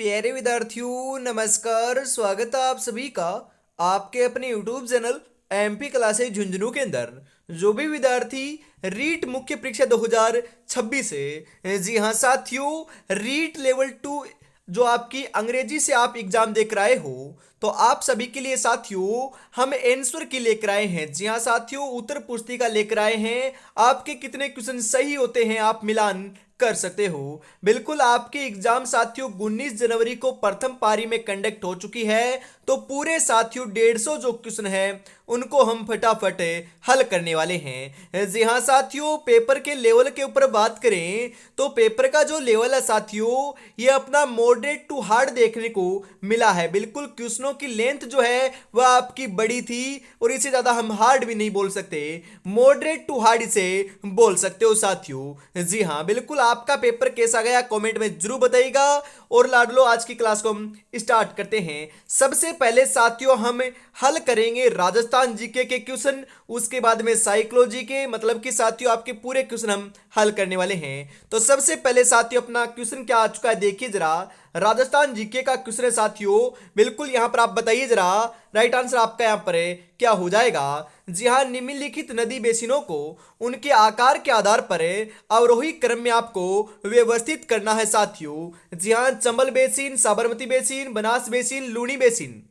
प्यारे विद्यार्थियों नमस्कार। स्वागत है आप सभी का आपके अपने YouTube channel MP classes Jhunjhunu के अंदर। जो भी विद्यार्थी रीट मुख्य परीक्षा 2026 है, जी हाँ साथियों, रीट लेवल 2 जो आपकी अंग्रेजी से आप एग्जाम देकर आए हो, तो आप सभी के लिए साथियों हम आंसर की लेकर आए हैं। जी हाँ साथियों, उत्तर पुस्तिका लेकर आए हैं। आपके कितने क्वेश्चन सही होते हैं आप मिलान कर सकते हो। बिल्कुल आपकी एग्जाम साथियों 19 जनवरी को प्रथम पारी में कंडक्ट हो चुकी है, तो पूरे साथियों 150 जो क्वेश्चन है उनको हम फटाफट हल करने वाले हैं। जी हाँ साथियों, पेपर के लेवल के ऊपर बात करें तो पेपर का जो लेवल है साथियों, ये अपना मॉडरेट टू हार्ड देखने को मिला है। बिल्कुल क्वेश्चनों की लेंथ जो है वह आपकी बड़ी थी, और इससे ज्यादा हम हार्ड भी नहीं बोल सकते, मॉडरेट टू हार्ड इसे बोल सकते हो साथियों। जी हाँ बिल्कुल, आपका पेपर कैसा गया कमेंट में जरूर बताइएगा। और लाडलो, आज की क्लास को हम स्टार्ट करते हैं। सबसे पहले साथियों हम हल करेंगे राजस्थान जीके के क्वेश्चन, उसके बाद में साइकोलॉजी के, मतलब कि साथियों आपके पूरे क्वेश्चन हम हल करने वाले हैं। तो सबसे पहले साथियों अपना क्वेश्चन क्या आ चुका है देखिए जरा। राजस्थान जीके का क्वेश्चन है साथियों, बिल्कुल यहां पर आप बताइए जरा राइट आंसर आपका यहां पर है क्या हो जाएगा। जी हाँ, निम्नलिखित नदी बेसिनों को उनके आकार के आधार पर अवरोही क्रम में आपको व्यवस्थित करना है साथियों। जी हाँ, Chambal basin, Sabarmati basin, Banas basin, Luni basin.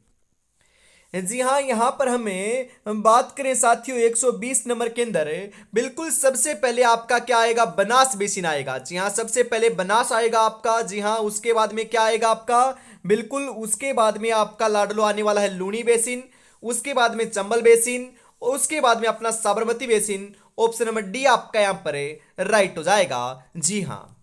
जी हाँ, यहाँ पर हम बात करें साथियों 120 नंबर के अंदर, बिल्कुल सबसे पहले आपका क्या आएगा, बनास बेसिन आएगा। जी हाँ, सबसे पहले बनास आएगा आपका। जी हाँ, उसके बाद में क्या आएगा आपका, बिल्कुल उसके बाद में आपका लाडलो आने वाला है लूनी बेसिन, उसके बाद में चंबल बेसिन, और उसके बाद में अपना Sabarmati basin. Option number D आपका यहाँ पर राइट हो जाएगा। जी हाँ,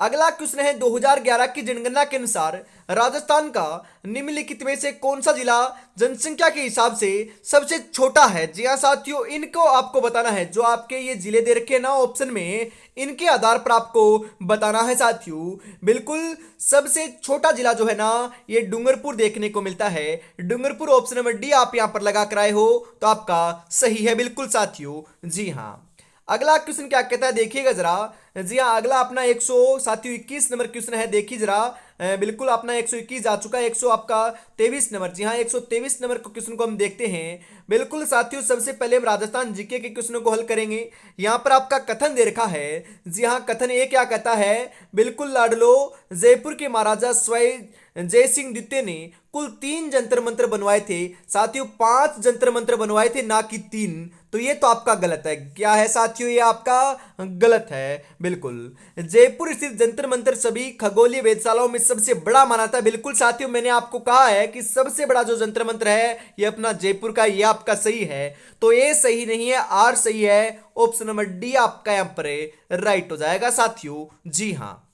अगला क्वेश्चन है 2011 की जनगणना के अनुसार राजस्थान का निम्नलिखित में से कौन सा जिला जनसंख्या के हिसाब से सबसे छोटा है। जी हाँ साथियों, इनको आपको बताना है। जो आपके ये जिले दे रखे हैं ना ऑप्शन में, इनके आधार पर आपको बताना है साथियों। बिल्कुल सबसे छोटा जिला जो है ना, ये डूंगरपुर देखने को मिलता है। डूंगरपुर ऑप्शन नंबर डी आप यहां पर लगा कर आए हो, तो आपका सही है बिल्कुल साथियों। जी हाँ, अगला क्वेश्चन क्या कहता है देखिएगा जरा। जी हाँ, अगला अपना 100 साथियों 21 नंबर क्वेश्चन है, देखिए जरा। बिल्कुल अपना 121 आ चुका है, 100 आपका 23 नंबर। जी हाँ, 123 नंबर को क्वेश्चन को हम देखते हैं। बिल्कुल साथियों, सबसे पहले हम राजस्थान जीके के क्वेश्चनों को हल करेंगे। यहाँ पर आपका कथन दे रखा है। जी हाँ, कथन ए क्या कहता है, बिल्कुल लाडलो, जयपुर के महाराजा स्वयं जय सिंह द्वितीय ने कुल 3 जंतर मंत्र बनवाए थे साथियों, 5 जंतर मंत्र बनवाए थे ना कि 3। तो ये तो आपका गलत है। क्या है साथियों, ये आपका गलत है। बिल्कुल जयपुर स्थित जंतर मंत्र सभी खगोलीय वेधशालाओं में सबसे बड़ा माना था। बिल्कुल साथियों, मैंने आपको कहा है कि सबसे बड़ा जो जंतर मंत्र है ये अपना जयपुर का, ये आपका सही है। तो ये सही नहीं है, आर सही है। ऑप्शन नंबर डी आपका यहां पर राइट हो जाएगा साथियों। जी हाँ,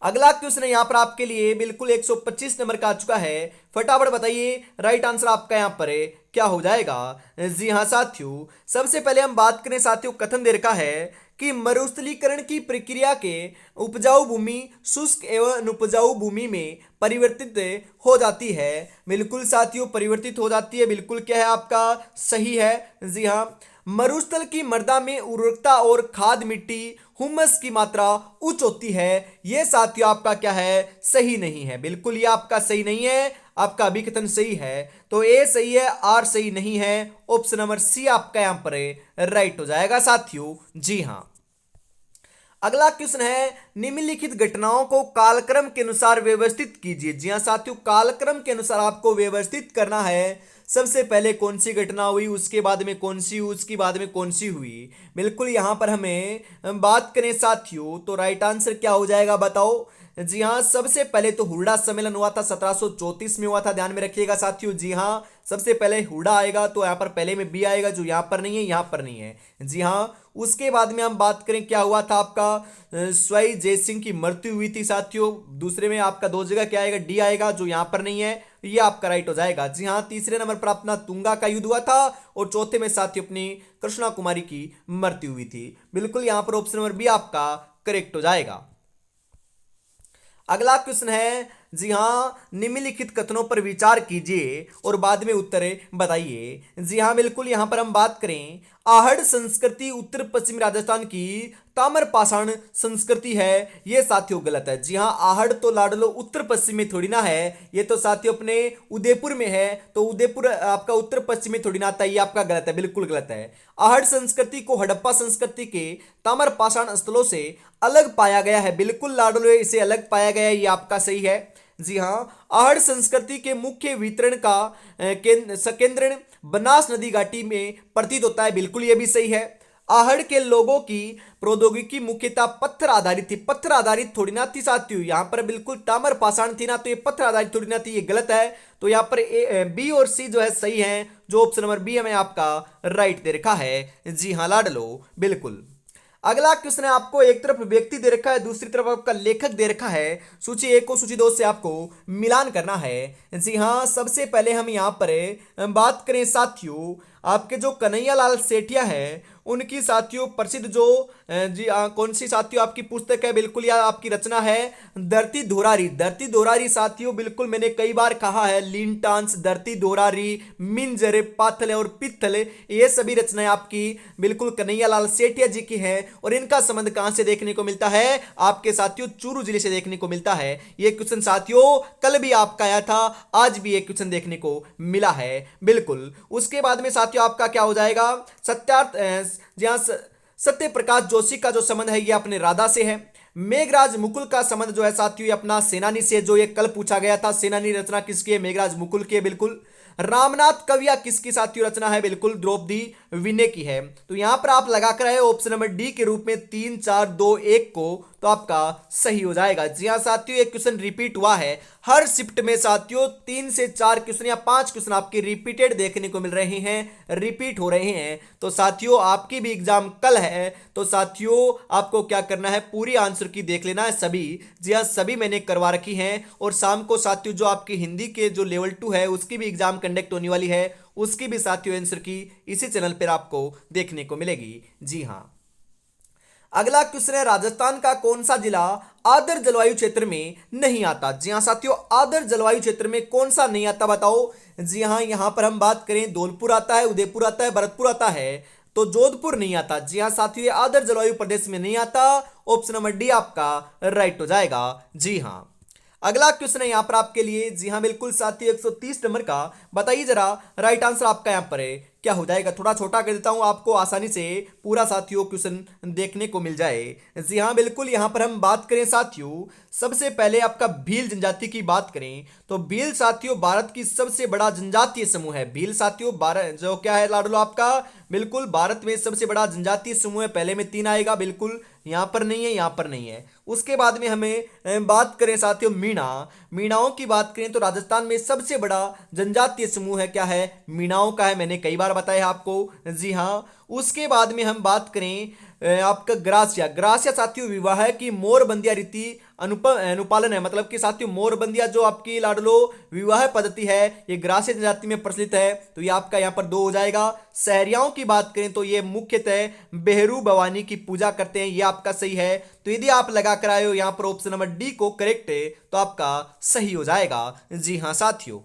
अगला क्वेश्चन है यहाँ पर आपके लिए, बिल्कुल 125 नंबर का आ चुका है। फटाफट बताइए राइट आंसर आपका यहाँ पर है क्या हो जाएगा। जी हाँ साथियों, सबसे पहले हम बात करें साथियों, कथन दे रखा है कि मरुस्थलीकरण की प्रक्रिया के उपजाऊ भूमि शुष्क एवं अनुपजाऊ भूमि में परिवर्तित हो जाती है। बिल्कुल साथियों, परिवर्तित हो जाती है, बिल्कुल क्या है आपका सही है। जी हाँ, मरुस्थल की मृदा में उर्वरकता और खाद मिट्टी हुमस की मात्रा उच्च होती है। यह साथियों आपका क्या है, सही नहीं है। बिल्कुल ये आपका सही नहीं है, आपका अभिकथन सही है। तो ए सही है, आर सही नहीं है। ऑप्शन नंबर सी आपका यहां पर राइट हो जाएगा साथियों। जी हाँ, अगला क्वेश्चन है, निम्नलिखित घटनाओं को कालक्रम के अनुसार व्यवस्थित कीजिए। जी हाँ साथियों, कालक्रम के अनुसार आपको व्यवस्थित करना है। सबसे पहले कौन सी घटना हुई, उसके बाद में कौन सी हुई, उसके बाद में कौन सी हुई। बिल्कुल यहां पर हम बात करें साथियों, तो राइट आंसर क्या हो जाएगा बताओ। जी हाँ, सबसे पहले तो हुडा सम्मेलन हुआ था, 1734 में हुआ था, ध्यान में रखिएगा साथियों। जी हाँ, सबसे पहले हुडा आएगा, तो यहाँ पर पहले में बी आएगा, जो यहाँ पर नहीं है, यहाँ पर नहीं है। जी हाँ, उसके बाद में हम बात करें क्या हुआ था आपका, स्वई जय सिंह की मृत्यु हुई थी साथियों। दूसरे में आपका दो जगह क्या आएगा, डी आएगा, जो यहाँ पर नहीं है, ये आपका राइट हो जाएगा। जी हाँ, तीसरे नंबर पर अपना तुंगा का युद्ध हुआ था, और चौथे में साथियों अपनी कृष्णा कुमारी की मृत्यु हुई थी। बिल्कुल यहाँ पर ऑप्शन नंबर बी आपका करेक्ट हो जाएगा। अगला क्वेश्चन है, जी हाँ, निम्नलिखित कथनों पर विचार कीजिए और बाद में उत्तर बताइए। जी हाँ बिल्कुल, यहाँ पर हम बात करें आहड़ संस्कृति उत्तर पश्चिमी राजस्थान की ताम्रपाषाण संस्कृति है, ये साथियों गलत है। जी हाँ, आहड़ तो लाडलो उत्तर पश्चिम में थोड़ी ना है, ये तो साथियों अपने उदयपुर में है, तो उदयपुर आपका उत्तर पश्चिम में थोड़ी ना आता है, ये आपका गलत है, बिल्कुल गलत है। आहड़ संस्कृति को हड़प्पा संस्कृति के ताम्रपाषाण स्थलों से अलग पाया गया है, बिल्कुल लाडलो इसे अलग पाया गया है, ये आपका सही है। जी हाँ, आहड़ संस्कृति के मुख्य वितरण का केंद्र बनास नदी घाटी में प्रतीत होता है, बिल्कुल ये भी सही है। आहड़ के लोगों की प्रौद्योगिकी मुख्यतः पत्थर आधारित थी, पत्थर आधारित थोड़ी ना थी साथियों, यहाँ पर बिल्कुल ताम्र पाषाण थी ना, तो ये पत्थर आधारित थोड़ी ना थी, ये गलत है। तो यहाँ पर बी और सी जो है सही है, जो ऑप्शन नंबर बी हमें आपका राइट दे रखा है। जी हाँ लाडलो, बिल्कुल। अगला क्वेश्चन है, आपको एक तरफ व्यक्ति दे रखा है, दूसरी तरफ आपका लेखक दे रखा है, सूची एक को सूची दो से आपको मिलान करना है। जी हाँ, सबसे पहले हम यहाँ पर बात करें साथियों, आपके जो कन्हैया लाल सेठिया है उनकी साथियों प्रसिद्ध जो कौन सी साथियों आपकी पुस्तक है, बिल्कुल यह आपकी रचना है धरती धोरारी। धरती धोरारी साथियों, बिल्कुल मैंने कई बार कहा है, लिंटांस, धरती धोरारी, मिंजर, पाथल और पित्तल, ये सभी रचनाएं आपकी बिल्कुल कन्हैया लाल सेठिया जी की हैं। और इनका संबंध कहां से देखने को मिलता है, आपके साथियों चूरू जिले से देखने को मिलता है। ये क्वेश्चन साथियों कल भी आपका आया था, आज भी एक क्वेश्चन देखने को मिला है, बिल्कुल। उसके बाद में साथियों आपका क्या हो जाएगा, सत्यार्थ जहां सत्य प्रकाश जोशी का जो संबंध है ये अपने राधा से है। मेघराज मुकुल का संबंध जो है साथियों ये अपना सेनानी से, जो ये कल पूछा गया था, सेनानी रचना किसकी है, मेघराज मुकुल की है, बिल्कुल। रामनाथ कविया किसकी साथियों रचना है, बिल्कुल द्रौपदी विनय की है। तो यहां पर आप लगाकर आए ऑप्शन नंबर डी के रूप में 3 4 2 1 को, तो आपका सही हो जाएगा। जी हाँ साथियों, एक क्वेश्चन रिपीट हुआ है, हर शिफ्ट में साथियों 3 से 4 क्वेश्चन या 5 क्वेश्चन आपके रिपीटेड देखने को मिल रहे हैं, रिपीट हो रहे हैं। तो साथियों आपकी भी एग्जाम कल है, तो साथियों आपको क्या करना है, पूरी आंसर की देख लेना है सभी। जी हाँ, सभी मैंने करवा रखी हैं। और शाम को साथियों जो आपकी हिंदी के जो लेवल 2 है उसकी भी एग्जाम कंडक्ट होने वाली है, उसकी भी साथियों आंसर की इसी चैनल पर आपको देखने को मिलेगी। जी हाँ, अगला क्वेश्चन है, राजस्थान का कौन सा जिला आदर जलवायु क्षेत्र में नहीं आता। जी हाँ साथियों, आदर जलवायु क्षेत्र में कौन सा नहीं आता बताओ। जी हाँ, यहां पर हम बात करें धौलपुर आता है, उदयपुर आता है, भरतपुर आता है, तो जोधपुर नहीं आता। जी हाँ साथियों, ये आदर जलवायु प्रदेश में नहीं आता, ऑप्शन नंबर डी आपका राइट हो जाएगा। जी हाँ, अगला क्वेश्चन है यहां पर आपके लिए। जी हाँ बिल्कुल साथियों, 130 नंबर का, बताइए जरा राइट आंसर आपका यहां पर है क्या हो जाएगा। थोड़ा छोटा कर देता हूं, आपको आसानी से पूरा साथियों क्वेश्चन देखने को मिल जाए। जी हाँ बिल्कुल, यहां पर हम बात करें साथियों, सबसे पहले आपका भील जनजाति की बात करें तो भील साथियों भारत की सबसे बड़ा जनजातीय समूह है। भील साथियों भारत जो क्या है लाडलो आपका, बिल्कुल भारत में सबसे बड़ा जनजातीय समूह है, पहले में 3 आएगा, बिल्कुल यहां पर नहीं है, यहां पर नहीं है। उसके बाद में हमें बात करें साथियों मीणाओं की बात करें तो राजस्थान में सबसे बड़ा जनजातीय समूह है, क्या है, मीणाओं का है, मैंने कई बार बताया आपको। जी हाँ, उसके बाद में हम बात करें आपका ग्रासिया साथियों विवाह की मोरबंदिया रीति अनुपालन है, मतलब कि साथियों मोरबंदिया जो आपकी लाडलो विवाह पद्धति है ये ग्रासिया जनजाति में प्रचलित है, तो ये आपका यहाँ पर 2 हो जाएगा। सहरियाओं की बात करें तो ये मुख्यतः बेहरू भवानी की पूजा करते हैं, ये आपका सही है। तो यदि आप लगा कर आए हो यहाँ पर ऑप्शन नंबर डी को करेक्ट है, तो आपका सही हो जाएगा। जी हाँ साथियों,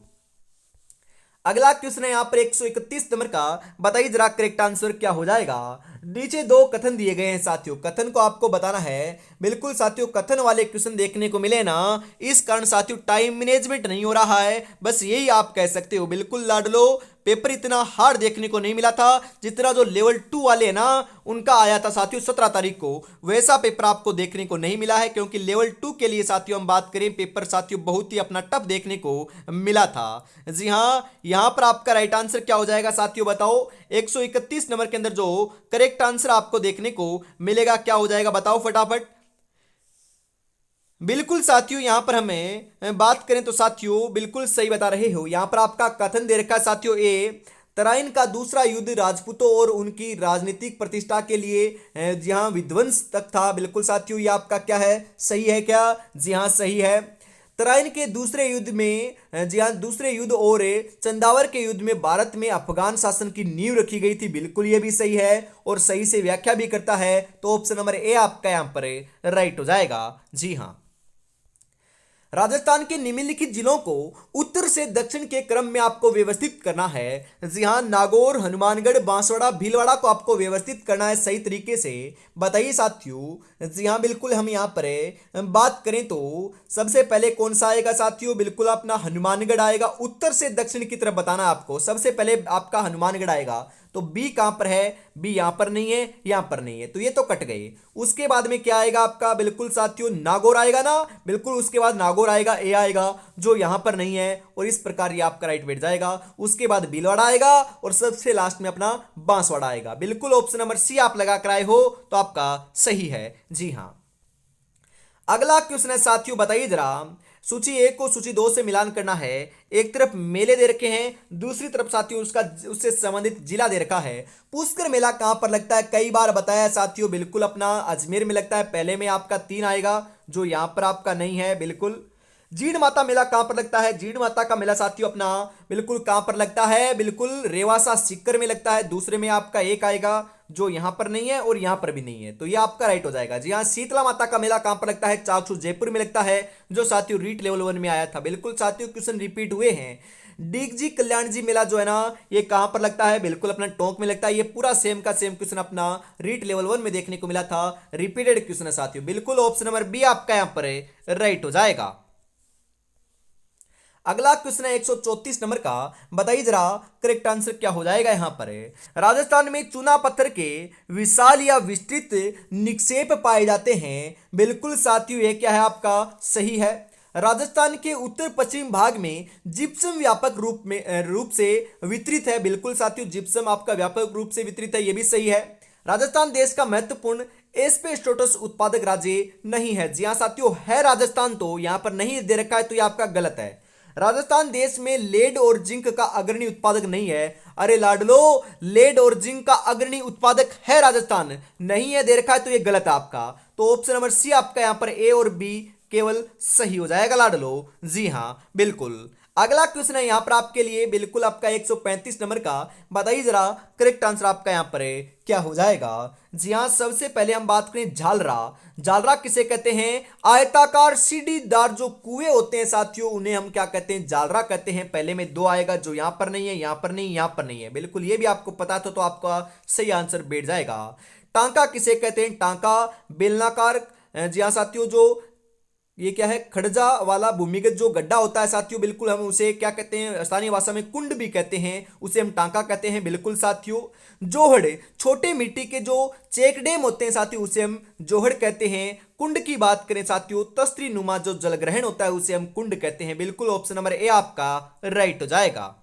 अगला क्वेश्चन है यहाँ पर 131 नंबर का, बताइए जरा करेक्ट आंसर क्या हो जाएगा। नीचे 2 कथन दिए गए हैं साथियों, कथन को आपको बताना है। बिल्कुल साथियों, कथन वाले क्वेश्चन देखने को मिले ना, इस कारण साथियों टाइम मैनेजमेंट नहीं हो रहा है, बस यही आप कह सकते हो। बिल्कुल लाडलो, पेपर इतना हार्ड देखने को नहीं मिला था जितना जो लेवल 2 वाले हैं ना उनका आया था साथियों 17 तारीख को, वैसा पेपर आपको देखने को नहीं मिला है, क्योंकि लेवल 2 के लिए साथियों हम बात करें पेपर साथियों बहुत ही अपना टफ देखने को मिला था। जी हाँ, यहां पर आपका राइट आंसर क्या हो जाएगा साथियों बताओ। 131 नंबर के अंदर जो करेक्ट आंसर आपको देखने को मिलेगा क्या हो जाएगा, बताओ फटाफट। बिल्कुल साथियों, यहां पर हमें बात करें तो साथियों बिल्कुल सही बता रहे हो। यहां पर आपका कथन दे रखा है साथियों, ए तराइन का दूसरा युद्ध राजपूतों और उनकी राजनीतिक प्रतिष्ठा के लिए जहां विध्वंस तक था। बिल्कुल साथियों, ये आपका क्या है, सही है क्या, जी हाँ सही है। तराइन के दूसरे युद्ध में, जी हाँ दूसरे युद्ध और चंदावर के युद्ध में भारत में अफगान शासन की नींव रखी गई थी, बिल्कुल ये भी सही है और सही से व्याख्या भी करता है, तो ऑप्शन नंबर ए आपका यहां पर राइट हो जाएगा। जी हाँ, राजस्थान के निम्नलिखित जिलों को उत्तर से दक्षिण के क्रम में आपको व्यवस्थित करना है। जी हाँ, नागौर, हनुमानगढ़, बांसवाड़ा, भीलवाड़ा को आपको व्यवस्थित करना है सही तरीके से। बताइए साथियों। जी हाँ, बिल्कुल हम यहाँ पर बात करें तो सबसे पहले कौन सा आएगा साथियों? बिल्कुल अपना हनुमानगढ़ आएगा। उत्तर से दक्षिण की तरफ बताना है आपको। सबसे पहले आपका हनुमानगढ़ आएगा। तो बी कहां पर है? बी यहां पर नहीं है, यहां पर नहीं है, तो ये तो कट गए। उसके बाद में क्या आएगा आपका? बिल्कुल साथियों नागौर आएगा ना, बिल्कुल उसके बाद नागौर आएगा, ए आएगा जो यहां पर नहीं है, और इस प्रकार ये आपका राइट बैठ जाएगा। उसके बाद भीलवाड़ा आएगा और सबसे लास्ट में अपना बांसवाड़ा आएगा। बिल्कुल ऑप्शन नंबर सी आप लगा कर आए हो तो आपका सही है। जी हाँ, अगला क्वेश्चन है साथियों, बताइए जरा। सूची एक को सूची दो से मिलान करना है। एक तरफ मेले दे रखे हैं, दूसरी तरफ साथियों उसका उससे संबंधित जिला दे रखा है। पुष्कर मेला कहां पर लगता है? कई बार बताया है साथियों, बिल्कुल अपना अजमेर में लगता है। पहले में आपका 3 आएगा जो यहां पर आपका नहीं है। बिल्कुल जीण माता मेला कहां पर लगता है? जीण माता का मेला साथियों अपना बिल्कुल कहां पर लगता है? बिल्कुल रेवासा सीकर में लगता है। दूसरे में आपका एक आएगा जो यहां पर नहीं है और यहां पर भी नहीं है, तो ये आपका राइट हो जाएगा। जी हाँ, शीतला माता का मेला कहां पर लगता है? चाकसू जयपुर में लगता है, जो साथियों रीट लेवल 1 में आया था। बिल्कुल साथियों क्वेश्चन रिपीट हुए हैं। डीगजी कल्याण जी मेला जो है ना, ये कहां पर लगता है? बिल्कुल अपना टोंक में लगता है। ये पूरा सेम का सेम क्वेश्चन अपना रीट लेवल 1 में देखने को मिला था। रिपीटेड क्वेश्चन है साथियों। बिल्कुल ऑप्शन नंबर बी आपका यहां पर राइट हो जाएगा। अगला क्वेश्चन है 134 नंबर का। बताइए जरा करेक्ट आंसर क्या हो जाएगा यहां पर। राजस्थान में चूना पत्थर के विशाल या विस्तृत निक्षेप पाए जाते हैं। बिल्कुल साथियों ये क्या है आपका? सही है। राजस्थान के उत्तर पश्चिम भाग में जिप्सम व्यापक रूप से वितरित है। बिल्कुल साथियों जिप्सम आपका व्यापक रूप से वितरित है, ये भी सही है। राजस्थान देश का महत्वपूर्ण एस्बेस्टोस उत्पादक राज्य नहीं है। जी हाँ साथियों, है राजस्थान, तो यहां पर नहीं दे रखा है तो ये आपका गलत है। राजस्थान देश में लेड और जिंक का अग्रणी उत्पादक नहीं है। अरे लाडलो, लेड और जिंक का अग्रणी उत्पादक है राजस्थान, नहीं है दे रखा है तो ये गलत है आपका। तो ऑप्शन नंबर सी आपका यहां पर ए और बी केवल सही हो जाएगा लाडलो। जी हां बिल्कुल। अगला क्वेश्चन है यहां पर आपके लिए, बिल्कुल आपका 135 नंबर का। बताइए जरा करेक्ट आंसर आपका यहां पर क्या हो जाएगा। जी हां, सबसे पहले हम बात करें झालरा। झालरा किसे कहते हैं? आयताकार सीढ़ीदार जो कुएं होते हैं साथियों, उन्हें हम क्या कहते हैं? झालरा कहते हैं। पहले में 2 आएगा जो यहां पर नहीं है, यहां पर नहीं, यहां पर नहीं है। बिल्कुल ये भी आपको पता था तो आपका सही आंसर बैठ जाएगा। टांका किसे कहते हैं? टांका बेलनाकार, जी हाँ साथियों, जो ये क्या है? खड़जा वाला भूमिगत जो गड्ढा होता है साथियों, बिल्कुल हम उसे क्या कहते हैं? स्थानीय भाषा में कुंड भी कहते हैं, उसे हम टांका कहते हैं। बिल्कुल साथियों। जोहड़, छोटे मिट्टी के जो चेक डैम होते हैं साथियों, उसे हम जोहड़ कहते हैं। कुंड की बात करें साथियों, तस्त्री नुमा जो जलग्रहण होता है उसे हम कुंड कहते हैं। बिल्कुल ऑप्शन नंबर ए आपका राइट हो जाएगा।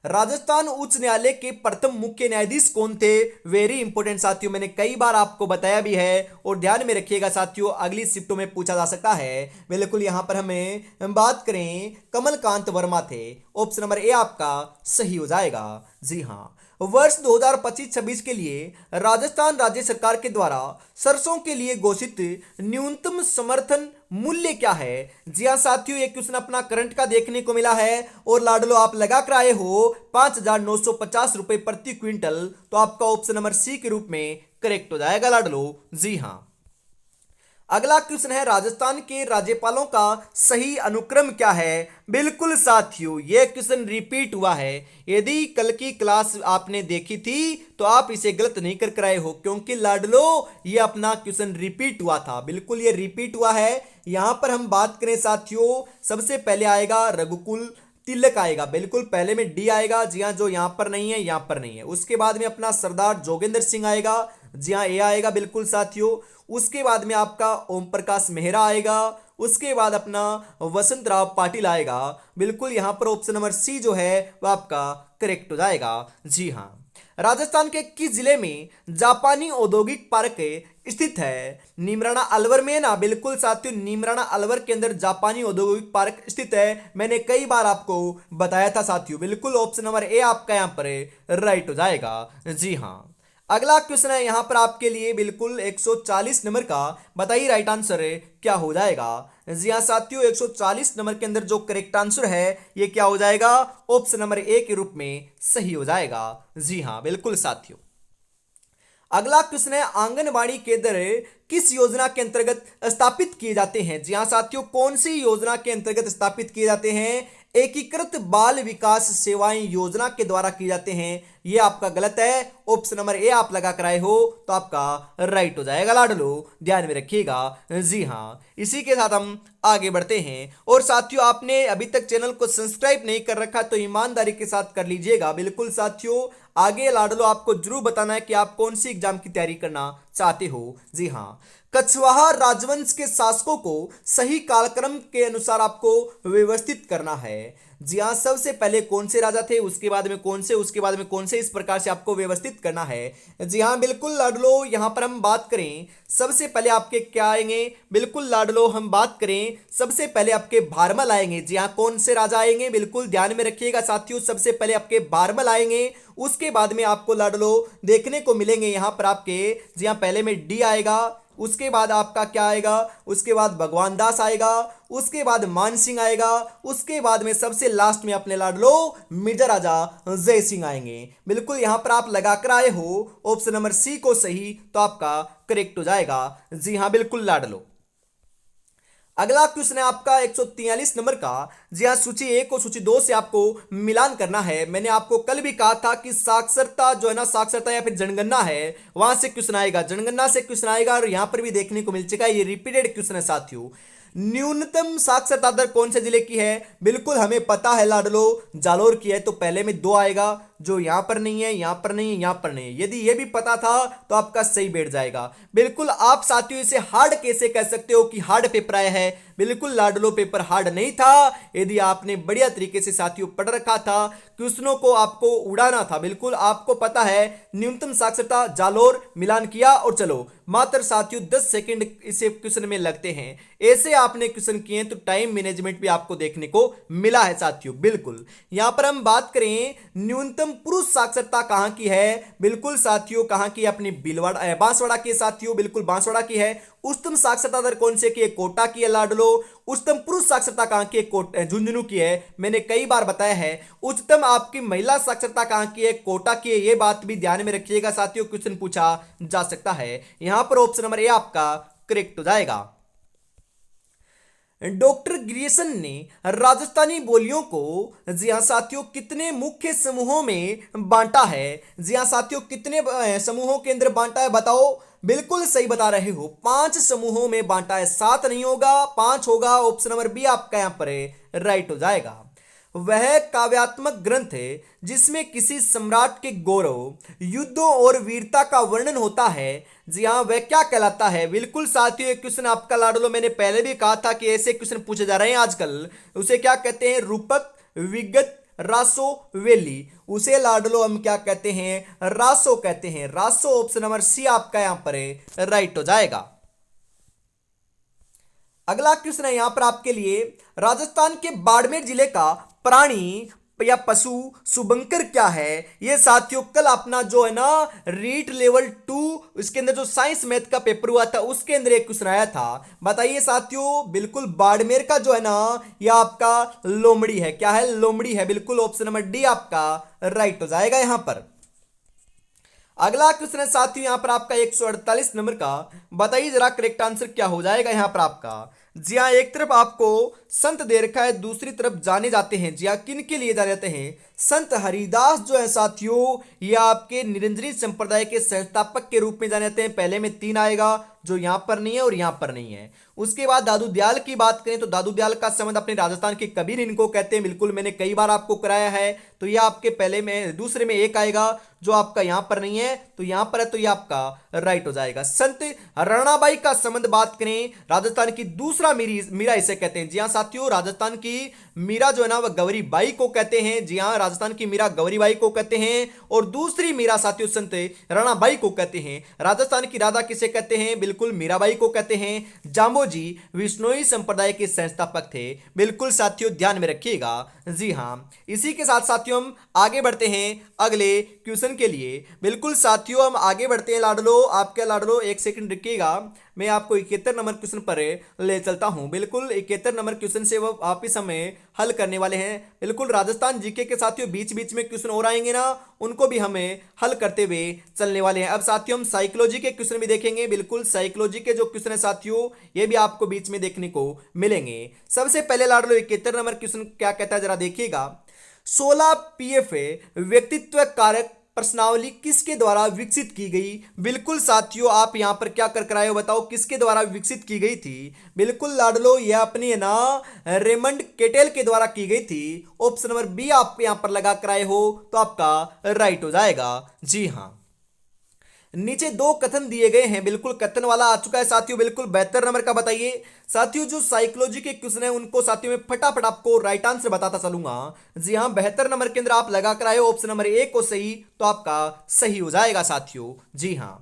राजस्थान उच्च न्यायालय के प्रथम मुख्य न्यायाधीश कौन थे? वेरी इंपॉर्टेंट साथियों, मैंने कई बार आपको बताया भी है और ध्यान में रखिएगा साथियों, अगली शिफ्टों में पूछा जा सकता है। बिल्कुल यहां पर हम बात करें, कमलकांत वर्मा थे। ऑप्शन नंबर ए आपका सही हो जाएगा। जी हां, वर्ष 2025-26 के लिए राजस्थान राज्य सरकार के द्वारा सरसों के लिए घोषित न्यूनतम समर्थन मूल्य क्या है? जी हाँ साथियों, ये क्वेश्चन अपना करंट का देखने को मिला है और लाडलो आप लगा कर आए हो 5,950 रुपए प्रति क्विंटल, तो आपका ऑप्शन नंबर सी के रूप में करेक्ट हो जाएगा लाडलो। जी हाँ, अगला क्वेश्चन है, राजस्थान के राज्यपालों का सही अनुक्रम क्या है? बिल्कुल साथियों, यह क्वेश्चन रिपीट हुआ है। यदि कल की क्लास आपने देखी थी तो आप इसे गलत नहीं कर कराए हो, क्योंकि लाडलो ये अपना क्वेश्चन रिपीट हुआ था। बिल्कुल ये रिपीट हुआ है। यहां पर हम बात करें साथियों, सबसे पहले आएगा रघुकुल तिलक आएगा। बिल्कुल पहले में डी आएगा, जी हाँ, जो यहां पर नहीं है, यहां पर नहीं है। उसके बाद में अपना सरदार जोगेंद्र सिंह आएगा, जी हाँ, ए आएगा बिल्कुल साथियों। उसके बाद में आपका ओम प्रकाश मेहरा आएगा। उसके बाद अपना वसंत राव पाटिल आएगा। बिल्कुल यहां पर ऑप्शन नंबर सी जो है वह आपका करेक्ट हो जाएगा। जी हाँ, राजस्थान के किस जिले में जापानी औद्योगिक पार्क स्थित है? नीमराणा अलवर में ना, बिल्कुल साथियों, नीमराणा अलवर के अंदर जापानी औद्योगिक पार्क स्थित है। मैंने कई बार आपको बताया था साथियों। बिल्कुल ऑप्शन नंबर ए आपका यहां पर राइट हो जाएगा। जी हाँ, अगला क्वेश्चन है यहां पर आपके लिए, बिल्कुल 140 नंबर का। बताइए राइट आंसर क्या हो जाएगा। जी हाँ साथियों, 140 नंबर के अंदर जो करेक्ट आंसर है ये क्या हो जाएगा? ऑप्शन नंबर ए के रूप में सही हो जाएगा। जी हाँ बिल्कुल साथियों। अगला क्वेश्चन है, आंगनबाड़ी केंद्र किस योजना के अंतर्गत स्थापित किए जाते हैं? जी हाँ साथियों, कौन सी योजना के अंतर्गत स्थापित किए जाते हैं? एकीकृत बाल विकास सेवाएं योजना के द्वारा किए जाते हैं। ये आपका गलत है, ऑप्शन नंबर ए आप लगा कर आए हो तो आपका राइट हो जाएगा लाडलो, ध्यान में रखिएगा। जी हाँ, इसी के साथ हम आगे बढ़ते हैं। और साथियों, आपने अभी तक चैनल को सब्सक्राइब नहीं कर रखा तो ईमानदारी के साथ कर लीजिएगा। बिल्कुल साथियों, आगे लाडलो आपको जरूर बताना है कि आप कौन सी एग्जाम की तैयारी करना चाहते हो। जी हाँ, कछवाहा राजवंश के शासकों को सही कालक्रम के अनुसार आपको व्यवस्थित करना है। जी हाँ, सबसे पहले कौन से राजा थे, उसके बाद में कौन से, उसके बाद में कौन से, इस प्रकार से आपको व्यवस्थित करना है। जी हाँ बिल्कुल लाडलो, यहां पर हम बात करें सबसे पहले आपके क्या आएंगे, बिल्कुल लाडलो हम बात करें सबसे पहले आपके भारमल आएंगे। जी हाँ, कौन से राजा आएंगे, बिल्कुल ध्यान में रखिएगा साथियों, सबसे पहले आपके भारमल आएंगे। उसके बाद में आपको लाडलो देखने को मिलेंगे यहां पर आपके, जी हाँ, पहले में डी आएगा, उसके बाद आपका क्या आएगा, उसके बाद भगवान दास आएगा, उसके बाद मान सिंह आएगा, उसके बाद में सबसे लास्ट में अपने लाडलो मिर्जा राजा जय सिंह आएंगे। बिल्कुल यहां पर आप लगाकर आए हो ऑप्शन नंबर सी को सही, तो आपका करेक्ट हो जाएगा। जी हां बिल्कुल लाडलो। अगला क्वेश्चन है आपका 143 नंबर का। जी हाँ, सूची 1 और सूची 2 से आपको मिलान करना है। मैंने आपको कल भी कहा था कि साक्षरता जो है ना, साक्षरता या फिर जनगणना है, वहां से क्वेश्चन आएगा, जनगणना से क्वेश्चन आएगा। और यहां पर भी देखने को मिल चुका है, ये रिपीटेड क्वेश्चन है साथियों। न्यूनतम साक्षरता दर कौन से जिले की है? बिल्कुल हमें पता है लाडलो, जालोर की है, तो पहले में 2 आएगा, जो यहां पर नहीं है, यहां पर नहीं है, यहां पर नहीं है। यदि ये भी पता था तो आपका सही बैठ जाएगा। बिल्कुल आप साथियों इसे हार्ड कैसे कह सकते हो कि हार्ड पेपर आया है? बिल्कुल लाडलो, पेपर हार्ड नहीं था। यदि आपने बढ़िया तरीके से साथियों पढ़ रखा था, क्वेश्चनों को आपको उड़ाना था। बिल्कुल आपको पता है न्यूनतम साक्षरता जालोर, मिलान किया और चलो। मात्र साथियों 10 सेकंड इसे क्वेश्चन में लगते हैं। ऐसे आपने क्वेश्चन किए तो टाइम मैनेजमेंट भी आपको देखने को मिला है साथियों। बिल्कुल यहां पर हम बात करें न्यूनतम पुरुष साक्षरता कहां की है? बिल्कुल साथियों कहां की? अपनी भीलवाड़ा बांसवाड़ा की साथियों, बिल्कुल बांसवाड़ा की है। उच्चतम साक्षरता दर कौन से की है? कोटा की है लाडलो। उच्चतम पुरुष साक्षरता कहां की है? झुंझुनू की है। मैंने कई बार बताया है। उच्चतम आपकी महिला साक्षरता कहां की है? कोटा की है। यह बात भी ध्यान में रखिएगा साथियों, क्वेश्चन पूछा जा सकता है। यहां पर ऑप्शन नंबर ए आपका करेक्ट हो जाएगा। डॉक्टर ग्रियर्सन ने राजस्थानी बोलियों को, जी हाँ साथियों, कितने मुख्य समूहों में बांटा है? जी हाँ साथियों, कितने समूहों के अंदर बांटा है बताओ? बिल्कुल सही बता रहे हो, 5 समूहों में बांटा है। 7 नहीं होगा, 5 होगा। ऑप्शन नंबर बी आपका यहां पर राइट हो जाएगा। वह काव्यात्मक ग्रंथ है जिसमें किसी सम्राट के गौरव, युद्धों और वीरता का वर्णन होता है। जी हाँ, वह क्या कहलाता है? बिल्कुल साथियों, एक क्वेश्चन आपका लाडलो, मैंने पहले भी कहा था कि ऐसे क्वेश्चन पूछे जा रहे हैं आजकल। उसे क्या कहते हैं? रूपक, विगत, रासो, वेली। उसे लाडलो हम क्या कहते हैं? रासो कहते हैं। रासो, ऑप्शन नंबर सी आपका यहां पर राइट हो जाएगा। अगला क्वेश्चन है यहां पर आपके लिए, राजस्थान के बाड़मेर जिले का प्राणी या पशु शुभंकर क्या है? ये साथियों कल अपना जो है ना रीट लेवल 2 इसके अंदर जो साइंस मैथ का पेपर हुआ था उसके अंदर एक क्वेश्चन आया था। बताइए साथियों, बिल्कुल बाड़मेर का जो है ना, ये आपका लोमड़ी है। क्या है? लोमड़ी है। बिल्कुल ऑप्शन नंबर डी आपका राइट हो जाएगा यहां पर। अगला क्वेश्चन है साथियों यहां पर आपका 148 नंबर का। बताइए जरा करेक्ट आंसर क्या हो जाएगा यहां पर आपका। जी हाँ, एक तरफ आपको संत दे रखा है, दूसरी तरफ जाने जाते हैं। जी हाँ, किन के लिए जाने जाते हैं? संत हरिदास जो है साथियों, ये आपके निरंजनी संप्रदाय के संस्थापक के रूप में जाने जाते हैं। पहले में 3 आएगा, जो यहां पर नहीं है और यहां पर नहीं है। उसके बाद दादू दयाल की बात करें तो दादू दयाल का संबंध अपने राजस्थान के कबीर इनको कहते हैं। बिल्कुल मैंने कई बार आपको कराया है। तो ये आपके पहले में, दूसरे में 1 आएगा, जो आपका यहां पर नहीं है, तो यहां पर है, तो ये आपका राइट हो जाएगा। संत राणाबाई का संबंध बात करें, राजस्थान की दूसरा मीरा इसे कहते हैं। जी हाँ साथियों, राजस्थान की मीरा जो है ना वह गौरी बाई को कहते हैं। जी हाँ, राजस्थान की मीरा गौरी बाई को कहते हैं। और दूसरी मीरा साथियों संत राणाबाई को कहते हैं। राजस्थान की राधा किसे कहते हैं? बिल्कुल मीराबाई को कहते हैं। जाम्बो जी विश्नोई संप्रदाय के संस्थापक थे। बिल्कुल साथियों ध्यान में रखिएगा। जी हाँ, इसी के साथ साथियों हम आगे बढ़ते हैं अगले क्वेश्चन के लिए। बिल्कुल साथियों हम आगे बढ़ते हैं लाडलो, आपके लाडलो 1 सेकंड रखिएगा। मैं आपको 71 नंबर क्वेश्चन पर ले चलता हूं। बिल्कुल 71 नंबर क्वेश्चन से वो आप इस समय हल करने वाले हैं। बिल्कुल राजस्थान जीके के साथियों बीच बीच में क्वेश्चन और आएंगे ना, उनको भी हमें हल करते हुए चलने वाले हैं। अब साथियों हम साइकोलॉजी के क्वेश्चन भी देखेंगे। बिल्कुल साइकोलॉजी के जो क्वेश्चन है साथियों, ये भी आपको बीच में देखने को मिलेंगे। सबसे पहले लाडलो 71 नंबर क्वेश्चन क्या कहता है जरा देखिएगा। 16 पीएफए व्यक्तित्व कारक प्रश्नावली किसके द्वारा विकसित की गई। बिल्कुल साथियों आप यहां पर क्या कर आए हो बताओ, किसके द्वारा विकसित की गई थी। बिल्कुल लाडलो यह अपनी है ना रेमंड केटेल के द्वारा की गई थी। ऑप्शन नंबर बी आप यहां पर लगा कर आए हो तो आपका राइट हो जाएगा। जी हां, नीचे दो कथन दिए गए हैं। बिल्कुल कथन वाला आ चुका है साथियों। बिल्कुल 72 नंबर का बताइए साथियों। जो साइकोलॉजी के क्वेश्चन है उनको साथियों में फटाफट आपको राइट आंसर बताता चलूंगा। जी हां, 72 नंबर के अंदर आप लगा कर आए हो ऑप्शन नंबर ए को सही, तो आपका सही हो जाएगा साथियों। जी हां,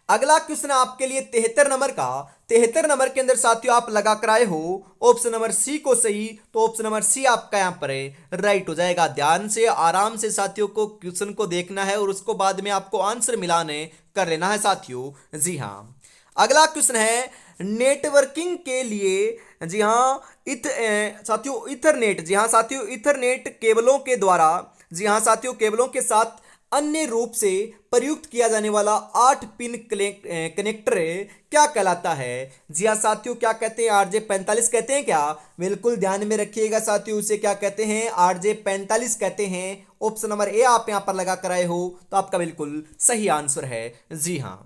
अगला क्वेश्चन आपके लिए 73 नंबर का। 73 नंबर के अंदर साथियों आप लगा कर आए हो ऑप्शन नंबर सी को सही, तो ऑप्शन नंबर सी आपका यहां पर राइट हो जाएगा। ध्यान से आराम से साथियों को क्वेश्चन को देखना है और उसको बाद में आपको आंसर मिलाने कर लेना है साथियों। जी हां, अगला क्वेश्चन है नेटवर्किंग के लिए। जी हां साथियों इथरनेट, जी हां साथियों इथरनेट केबलों के द्वारा, जी हां साथियों केबलों के साथ अन्य रूप से प्रयुक्त किया जाने वाला 8 पिन कनेक्टर क्या कहलाता है। जी हाँ साथियों, क्या कहते हैं, RJ45 कहते हैं क्या। बिल्कुल ध्यान में रखिएगा साथियों, उसे क्या कहते हैं, RJ45 कहते हैं। ऑप्शन नंबर ए आप यहां पर लगा कर आए हो तो आपका बिल्कुल सही आंसर है। जी हाँ,